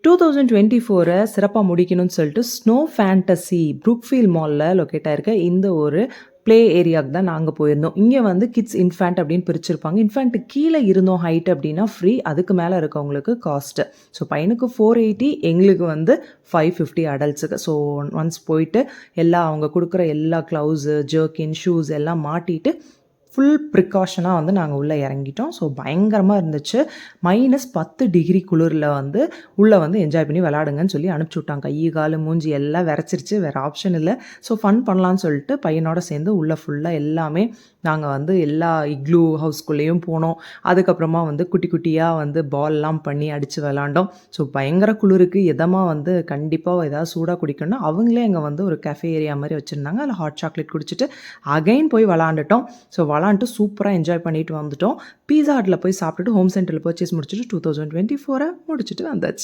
2024 சிறப்பா முடிக்கணும்னு சொல்லிட்டு ஸ்னோ ஃபேண்டசி ப்ரூக்ஃபீல்ட் மால்ல லொக்கேட் ஆயிருக்க இந்த ஒரு ப்ளே ஏரியாவுக்கு தான் நாங்கள் போயிருந்தோம். இங்கே வந்து கிட்ஸ் இன்ஃபேண்ட் அப்படின்னு பிரிச்சிருப்பாங்க. இன்ஃபேண்ட் கீழே இருந்தோம் ஹைட் அப்படின்னா ஃப்ரீ, அதுக்கு மேலே இருக்கவங்களுக்கு காஸ்ட்டு. ஸோ பையனுக்கு 480, எங்களுக்கு வந்து 550 அடல்ட்ஸுக்கு. ஸோ ஒன்ஸ் போயிட்டு அவங்க கொடுக்குற எல்லா க்ளவுஸு, ஜர்க்கின், ஷூஸ் எல்லாம் மாட்டிட்டு ஃபுல் ப்ரிகாஷனாக வந்து நாங்கள் உள்ளே இறங்கிட்டோம். ஸோ பயங்கரமாக இருந்துச்சு. -10 டிகிரி குளிரில் வந்து உள்ளே வந்து என்ஜாய் பண்ணி விளாடுங்கன்னு சொல்லி அனுப்பிச்சி விட்டாங்க. கை கால் மூஞ்சி எல்லாம் விரைச்சிருச்சு, வேறு ஆப்ஷன் இல்லை. ஸோ ஃபன் பண்ணலான்னு சொல்லிட்டு பையனோட சேர்ந்து உள்ளே ஃபுல்லாக எல்லாமே நாங்கள் வந்து எல்லா இக்லூ ஹவுஸ்குள்ளேயும் போனோம். அதுக்கப்புறமா வந்து குட்டி குட்டியாக வந்து பால்லாம் பண்ணி அடித்து விளாண்டோம். ஸோ பயங்கர குளிருக்கு இதமாக வந்து கண்டிப்பாக ஏதாவது சூடாக குடிக்கணும்னா அவங்களே அங்கே வந்து ஒரு கஃபே ஏரியா மாதிரி வச்சுருந்தாங்க. அதில் ஹாட் சாக்லேட் குடிச்சிட்டு அகைன் போய் விளாண்டுட்டோம். ஸோ விளாண்டுட்டு சூப்பராக என்ஜாய் பண்ணிட்டு வந்துட்டோம். பீஸா ஹட்டில் போய் சாப்பிட்டுட்டு ஹோம் சென்டரில் பர்ச்சேஸ் முடிச்சுட்டு 2024 முடிச்சுட்டு வந்தாச்சு.